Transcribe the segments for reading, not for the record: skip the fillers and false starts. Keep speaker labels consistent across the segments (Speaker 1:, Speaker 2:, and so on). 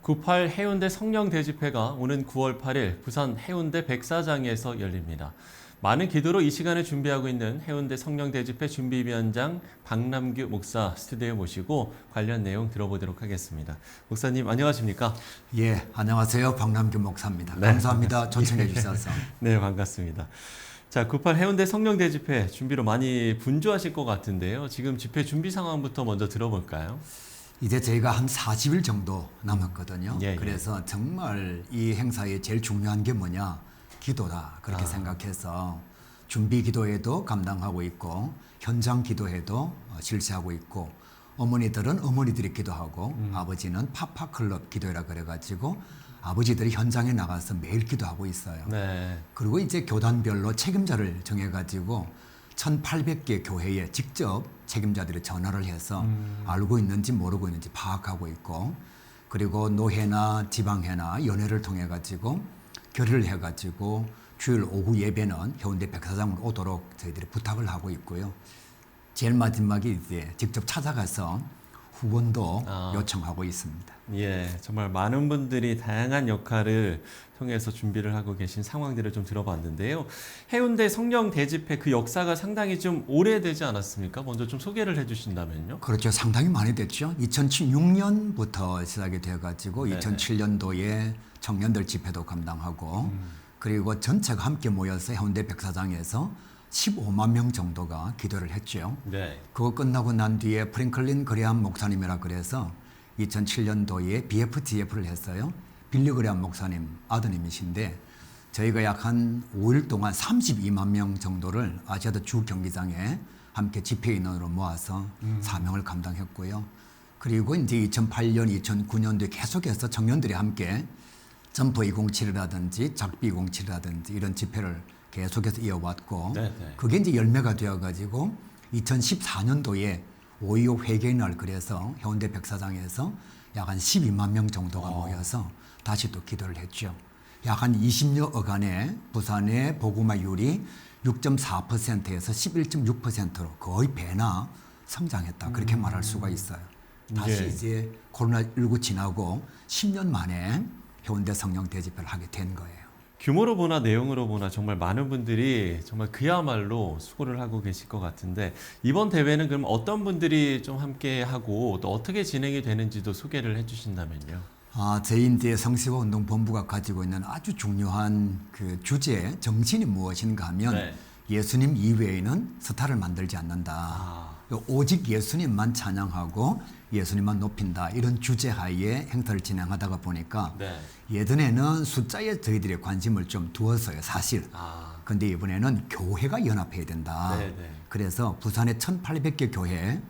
Speaker 1: 98 해운대 성령대집회가 오는 9월 8일 부산 해운대 백사장에서 열립니다. 많은 기도로 이 시간을 준비하고 있는 해운대 성령대집회 준비위원장 박남규 목사 스튜디오에 모시고 관련 내용 들어보도록 하겠습니다. 목사님 안녕하십니까?
Speaker 2: 예, 안녕하세요. 박남규 목사입니다.
Speaker 1: 네,
Speaker 2: 감사합니다. 초청해 주셔서.
Speaker 1: 네, 반갑습니다. 자, 98 해운대 성령대집회 준비로 많이 분주하실 것 같은데요. 지금 집회 준비 상황부터 먼저 들어볼까요?
Speaker 2: 이제 저희가 한 40일 정도 남았거든요.
Speaker 1: 예.
Speaker 2: 그래서 정말 이 행사에 제일 중요한 게 뭐냐? 기도다. 그렇게 생각해서 준비 기도회도 감당하고 있고 현장 기도회도 실시하고 있고 어머니들은 어머니들이 기도하고 아버지는 파파클럽 기도회라 그래가지고 아버지들이 현장에 나가서 매일 기도하고 있어요.
Speaker 1: 네.
Speaker 2: 그리고 이제 교단별로 책임자를 정해가지고 1,800개 교회에 직접 책임자들이 전화를 해서 알고 있는지 모르고 있는지 파악하고 있고, 그리고 노회나 지방회나 연회를 통해 가지고 결의를 해가지고 주일 오후 예배는 해운대 백사장으로 오도록 저희들이 부탁을 하고 있고요. 제일 마지막에 이제 직접 찾아가서 후원도 요청하고 있습니다.
Speaker 1: 예, 정말 많은 분들이 다양한 역할을 통해서 준비를 하고 계신 상황들을 좀 들어봤는데요. 해운대 성령 대집회 그 역사가 상당히 좀 오래되지 않았습니까? 먼저 좀 소개를 해주신다면요.
Speaker 2: 그렇죠. 상당히 많이 됐죠. 2006년부터 시작이 되어가지고
Speaker 1: 네네.
Speaker 2: 2007년도에 청년들 집회도 감당하고 그리고 전체가 함께 모여서 해운대 백사장에서 15만 명 정도가 기도를 했죠.
Speaker 1: 네.
Speaker 2: 그거 끝나고 난 뒤에 프랭클린 그레함 목사님이라 그래서 2007년도에 BFTF를 했어요. 빌리 그레함 목사님 아드님이신데 저희가 약 한 5일 동안 32만 명 정도를 아시아드 주 경기장에 함께 집회 인원으로 모아서 사명을 감당했고요. 그리고 이제 2008년, 2009년도에 계속해서 청년들이 함께 점프 207이라든지 작비 207이라든지 이런 집회를 계속해서 이어왔고
Speaker 1: 네네.
Speaker 2: 그게 이제 열매가 되어가지고 2014년도에 5.25 회개의 날 그래서 해운대 백사장에서 약 한 12만 명 정도가 모여서 다시 또 기도를 했죠. 약 한 20여억 안에 부산의 복음화율이 6.4%에서 11.6%로 거의 배나 성장했다. 그렇게 말할 수가 있어요. 다시
Speaker 1: 예.
Speaker 2: 이제 코로나19 지나고 10년 만에 해운대 성령 대집회를 하게 된 거예요.
Speaker 1: 규모로 보나 내용으로 보나 정말 많은 분들이 정말 그야말로 수고를 하고 계실 것 같은데 이번 대회는 그럼 어떤 분들이 좀 함께 하고 또 어떻게 진행이 되는지도 소개를 해주신다면요.
Speaker 2: 저희 이제 성시와 운동본부가 가지고 있는 아주 중요한 그 주제 정신이 무엇인가 하면
Speaker 1: 네.
Speaker 2: 예수님 이외에는 스타를 만들지 않는다. 오직 예수님만 찬양하고 예수님만 높인다. 이런 주제 하에 행사를 진행하다가 보니까
Speaker 1: 네.
Speaker 2: 예전에는 숫자에 저희들이 관심을 좀 두었어요. 사실. 근데 이번에는 교회가 연합해야 된다.
Speaker 1: 네네.
Speaker 2: 그래서 부산의 1,800개 교회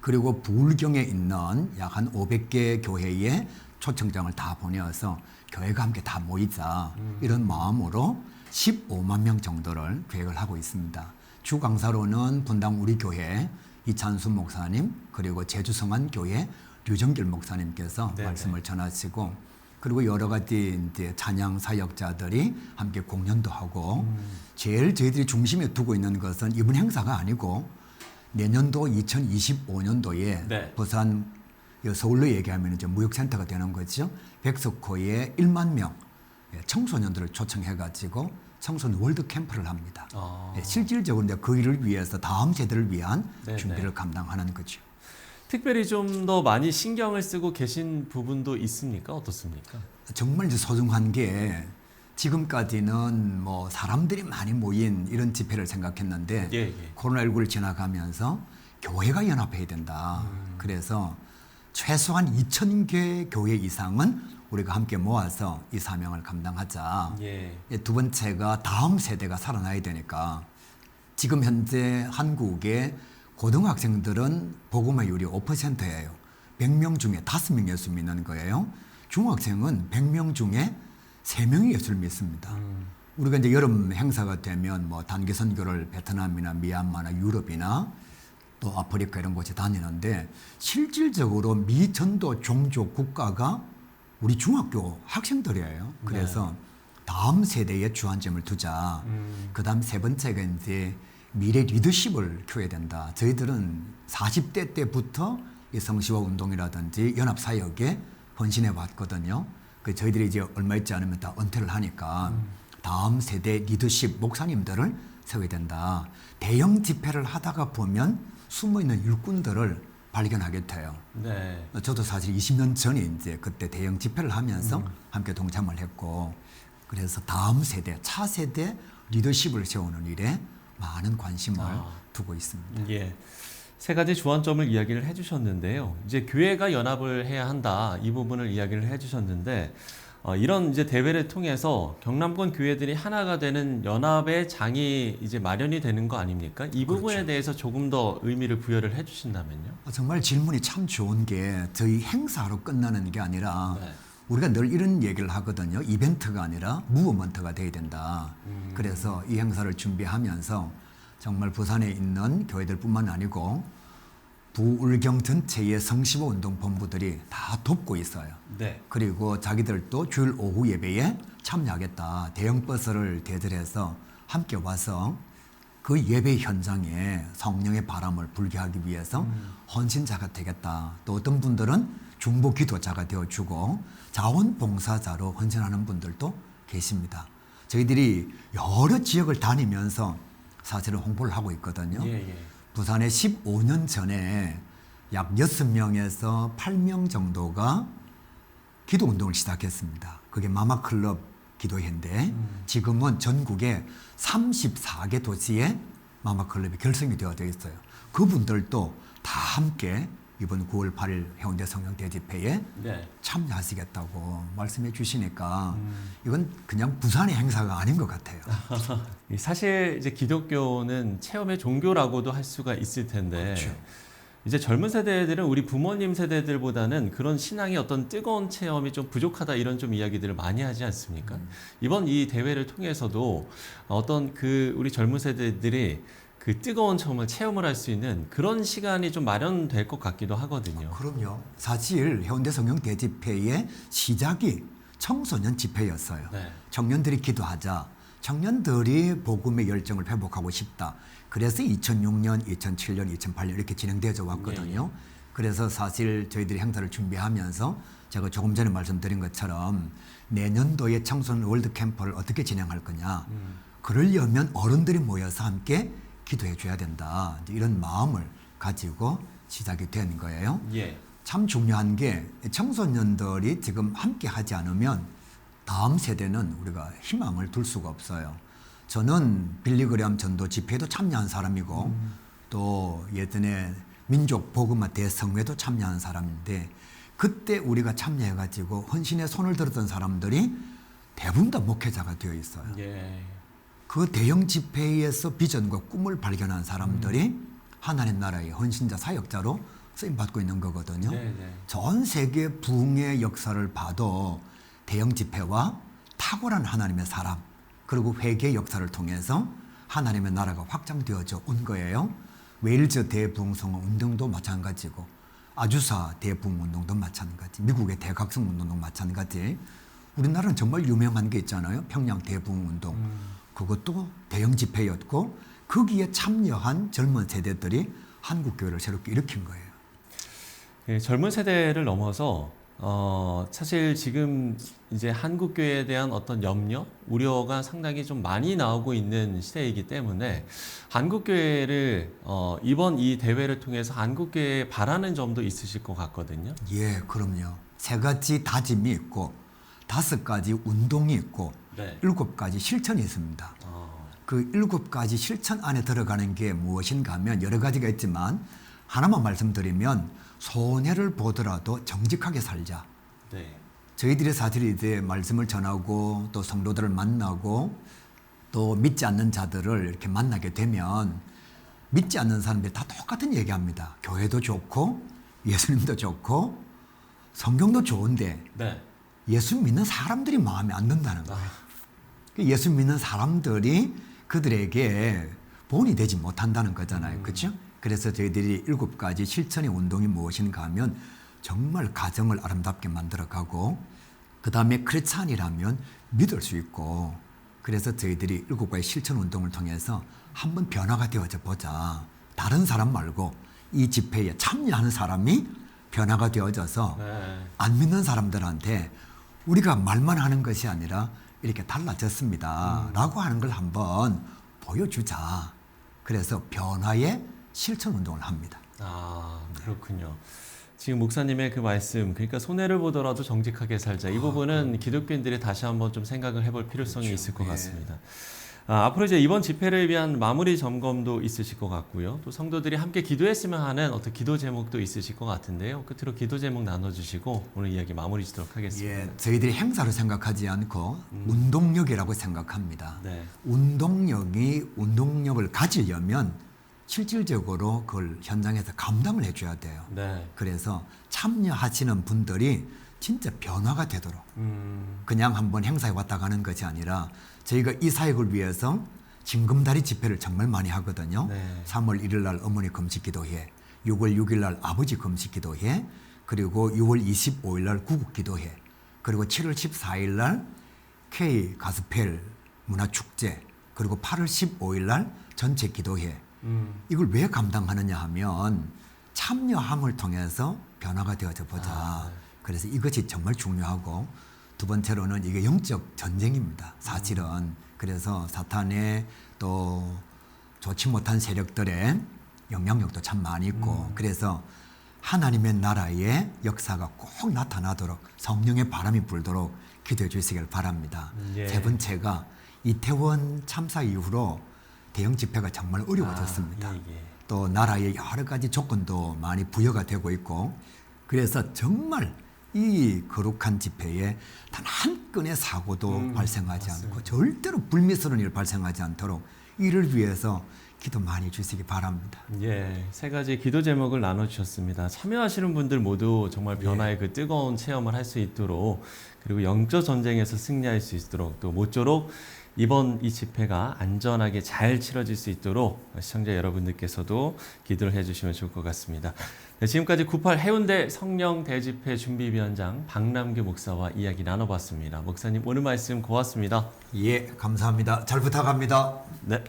Speaker 2: 그리고 부울경에 있는 약 한 500개 교회에 초청장을 다 보내어서 교회가 함께 다 모이자 이런 마음으로 15만 명 정도를 계획을 하고 있습니다. 주 강사로는 분당 우리 교회 이찬수 목사님 그리고 제주성안 교회 류정길 목사님께서
Speaker 1: 네네.
Speaker 2: 말씀을 전하시고 그리고 여러 가지 이제 찬양 사역자들이 함께 공연도 하고 제일 저희들이 중심에 두고 있는 것은 이번 행사가 아니고 내년도 2025년도에
Speaker 1: 네.
Speaker 2: 부산 서울로 얘기하면 이제 무역센터가 되는 거죠. 백석호에 1만 명 청소년들을 초청해가지고 청소년 월드 캠프를 합니다. 실질적으로 이제 그 일을 위해서 다음 세대를 위한
Speaker 1: 네네.
Speaker 2: 준비를 감당하는 거죠.
Speaker 1: 특별히 좀 더 많이 신경을 쓰고 계신 부분도 있습니까? 어떻습니까?
Speaker 2: 정말 이제 소중한 게 지금까지는 뭐 사람들이 많이 모인 이런 집회를 생각했는데
Speaker 1: 예.
Speaker 2: 코로나19를 지나가면서 교회가 연합해야 된다. 그래서 최소한 2,000개 교회 이상은 우리가 함께 모아서 이 사명을 감당하자.
Speaker 1: 예.
Speaker 2: 두 번째가 다음 세대가 살아나야 되니까 지금 현재 한국의 고등학생들은 복음화율이 5%예요. 100명 중에 5명 예수 믿는 거예요. 중학생은 100명 중에 3명이 예수를 믿습니다. 우리가 이제 여름 행사가 되면 뭐 단기 선교를 베트남이나 미얀마나 유럽이나 또 아프리카 이런 곳에 다니는데 실질적으로 미전도 종족 국가가 우리 중학교 학생들이에요. 그래서 다음 세대에 주안점을 두자. 그다음 세 번째가 이제 미래 리더십을 키워야 된다. 저희들은 40대 때부터 이 성시와 운동이라든지 연합사역에 헌신해 왔거든요. 그 저희들이 이제 얼마 있지 않으면 다 은퇴를 하니까 다음 세대 리더십 목사님들을 세워야 된다. 대형 집회를 하다가 보면 숨어 있는 일꾼들을 발견하게 돼요.
Speaker 1: 네.
Speaker 2: 저도 사실 20년 전에 이제 그때 대형 집회를 하면서 함께 동참을 했고, 그래서 다음 세대, 차세대 리더십을 세우는 일에 많은 관심을 두고 있습니다.
Speaker 1: 예. 세 가지 주안점을 이야기를 해주셨는데요. 이제 교회가 연합을 해야 한다, 이 부분을 이야기를 해주셨는데, 이런 이제 대회를 통해서 경남권 교회들이 하나가 되는 연합의 장이 이제 마련이 되는 거 아닙니까? 이 부분에
Speaker 2: 그렇죠.
Speaker 1: 대해서 조금 더 의미를 부여를 해주신다면요.
Speaker 2: 정말 질문이 참 좋은 게 저희 행사로 끝나는 게 아니라
Speaker 1: 네.
Speaker 2: 우리가 늘 이런 얘기를 하거든요. 이벤트가 아니라 무브먼트가 돼야 된다. 그래서 이 행사를 준비하면서 정말 부산에 있는 교회들뿐만 아니고 부울경 전체의 성시보 운동 본부들이 다 돕고 있어요.
Speaker 1: 네.
Speaker 2: 그리고 자기들도 주일 오후 예배에 참여하겠다. 대형 버스를 대절해서 함께 와서 그 예배 현장에 성령의 바람을 불게 하기 위해서 헌신자가 되겠다. 또 어떤 분들은 중보 기도자가 되어주고 자원봉사자로 헌신하는 분들도 계십니다. 저희들이 여러 지역을 다니면서 사실은 홍보를 하고 있거든요.
Speaker 1: 예, 예.
Speaker 2: 부산에 15년 전에 약 6명에서 8명 정도가 기도 운동을 시작했습니다. 그게 마마클럽 기도회인데 지금은 전국에 34개 도시에 마마클럽이 결성이 되어 있어요. 그분들도 다 함께 이번 9월 8일 해운대 성령대집회에
Speaker 1: 네.
Speaker 2: 참여하시겠다고 말씀해 주시니까 이건 그냥 부산의 행사가 아닌 것 같아요.
Speaker 1: 사실 이제 기독교는 체험의 종교라고도 할 수가 있을 텐데
Speaker 2: 그렇죠.
Speaker 1: 이제 젊은 세대들은 우리 부모님 세대들보다는 그런 신앙의 어떤 뜨거운 체험이 좀 부족하다 이런 좀 이야기들을 많이 하지 않습니까? 이번 이 대회를 통해서도 어떤 그 우리 젊은 세대들이 그 뜨거운 체험을 할 수 있는 그런 시간이 좀 마련될 것 같기도 하거든요.
Speaker 2: 그럼요. 사실 해운대 성령대집회의 시작이 청소년 집회였어요.
Speaker 1: 네.
Speaker 2: 청년들이 기도하자. 청년들이 복음의 열정을 회복하고 싶다. 그래서 2006년, 2007년, 2008년 이렇게 진행되어 왔거든요. 그래서 사실 저희들이 행사를 준비하면서 제가 조금 전에 말씀드린 것처럼 내년도에 청소년 월드 캠프를 어떻게 진행할 거냐. 그러려면 어른들이 모여서 함께 기도해 줘야 된다. 이런 마음을 가지고 시작이 된 거예요.
Speaker 1: 예.
Speaker 2: 참 중요한 게 청소년들이 지금 함께 하지 않으면 다음 세대는 우리가 희망을 둘 수가 없어요. 저는 빌리그레암 전도 집회도 참여한 사람이고 또 예전에 민족 복음화 대성회도 참여한 사람인데 그때 우리가 참여해가지고 헌신에 손을 들었던 사람들이 대부분 다 목회자가 되어 있어요.
Speaker 1: 예.
Speaker 2: 그 대형 집회에서 비전과 꿈을 발견한 사람들이 하나님 나라의 헌신자 사역자로 쓰임받고 있는 거거든요.
Speaker 1: 네네.
Speaker 2: 전 세계 부흥의 역사를 봐도 대형 집회와 탁월한 하나님의 사람 그리고 회개의 역사를 통해서 하나님의 나라가 확장되어져 온 거예요. 웨일즈 대부흥성 운동도 마찬가지고 아주사 대부흥 운동도 마찬가지, 미국의 대각성 운동도 마찬가지. 우리나라는 정말 유명한 게 있잖아요. 평양 대부흥 운동. 그것도 대형 집회였고 거기에 참여한 젊은 세대들이 한국교회를 새롭게 일으킨 거예요.
Speaker 1: 예, 젊은 세대를 넘어서 사실 지금 이제 한국교회에 대한 어떤 염려, 우려가 상당히 좀 많이 나오고 있는 시대이기 때문에 한국교회를 이번 이 대회를 통해서 한국교회에 바라는 점도 있으실 것 같거든요.
Speaker 2: 예, 그럼요. 3가지 다짐이 있고 5가지 운동이 있고
Speaker 1: 네.
Speaker 2: 7가지 실천이 있습니다. 그 7가지 실천 안에 들어가는 게 무엇인가 하면 여러 가지가 있지만 하나만 말씀드리면 손해를 보더라도 정직하게 살자.
Speaker 1: 네.
Speaker 2: 저희들이 사실 이제 말씀을 전하고 또 성도들을 만나고 또 믿지 않는 자들을 이렇게 만나게 되면 믿지 않는 사람들이 다 똑같은 얘기합니다. 교회도 좋고 예수님도 좋고 성경도 좋은데
Speaker 1: 네.
Speaker 2: 예수 믿는 사람들이 마음에 안 든다는 거예요. 예수 믿는 사람들이 그들에게 본이 되지 못한다는 거잖아요. 그렇죠? 그래서 저희들이 7가지 실천의 운동이 무엇인가 하면 정말 가정을 아름답게 만들어가고 그 다음에 크리스찬이라면 믿을 수 있고 그래서 저희들이 7가지 실천 운동을 통해서 한번 변화가 되어져 보자. 다른 사람 말고 이 집회에 참여하는 사람이 변화가 되어져서
Speaker 1: 네.
Speaker 2: 안 믿는 사람들한테 우리가 말만 하는 것이 아니라 이렇게 달라졌습니다. 라고 하는 걸 한번 보여주자. 그래서 변화의 실천 운동을 합니다.
Speaker 1: 아, 그렇군요. 지금 목사님의 그 말씀, 그러니까 손해를 보더라도 정직하게 살자. 이 부분은 기독교인들이 다시 한번 좀 생각을 해볼 필요성이 있을 것 같습니다. 앞으로 이제 이번 집회를 위한 마무리 점검도 있으실 것 같고요. 또 성도들이 함께 기도했으면 하는 어떤 기도 제목도 있으실 것 같은데요. 끝으로 기도 제목 나눠주시고 오늘 이야기 마무리 짓도록 하겠습니다.
Speaker 2: 예, 저희들이 행사로 생각하지 않고 운동력이라고 생각합니다.
Speaker 1: 네.
Speaker 2: 운동력을 가지려면 실질적으로 그걸 현장에서 감당을 해줘야 돼요.
Speaker 1: 네.
Speaker 2: 그래서 참여하시는 분들이 진짜 변화가 되도록 그냥 한번 행사에 왔다 가는 것이 아니라 저희가 이 사역을 위해서 징금다리 집회를 정말 많이 하거든요.
Speaker 1: 네.
Speaker 2: 3월 1일 날 어머니 금식기도회, 6월 6일 날 아버지 금식기도회, 그리고 6월 25일 날 구국기도회, 그리고 7월 14일 날 K 가스펠 문화축제, 그리고 8월 15일 날 전체 기도회. 이걸 왜 감당하느냐 하면 참여함을 통해서 변화가 되어져 보자. 그래서 이것이 정말 중요하고, 두 번째로는 이게 영적 전쟁입니다. 사실은. 그래서 사탄의 또 좋지 못한 세력들의 영향력도 참 많이 있고, 그래서 하나님의 나라의 역사가 꼭 나타나도록 성령의 바람이 불도록 기도해 주시길 바랍니다.
Speaker 1: 예.
Speaker 2: 세 번째가 이태원 참사 이후로 대형 집회가 정말 어려워졌습니다.
Speaker 1: 예.
Speaker 2: 또 나라의 여러 가지 조건도 많이 부여가 되고 있고, 그래서 정말 이 거룩한 집회에 단 한 건의 사고도 발생하지 않고 절대로 불미스러운 일 발생하지 않도록 이를 위해서 기도 많이 주시기 바랍니다.
Speaker 1: 예, 세 가지 기도 제목을 나눠주셨습니다. 참여하시는 분들 모두 정말 변화의 그 뜨거운 체험을 할 수 있도록, 그리고 영적 전쟁에서 승리할 수 있도록, 또 모쪼록 이번 이 집회가 안전하게 잘 치러질 수 있도록 시청자 여러분들께서도 기도를 해주시면 좋을 것 같습니다. 네, 지금까지 98 해운대 성령 대집회 준비위원장 박남규 목사와 이야기 나눠봤습니다. 목사님 오늘 말씀 고맙습니다.
Speaker 2: 예, 감사합니다. 잘 부탁합니다.
Speaker 1: 네.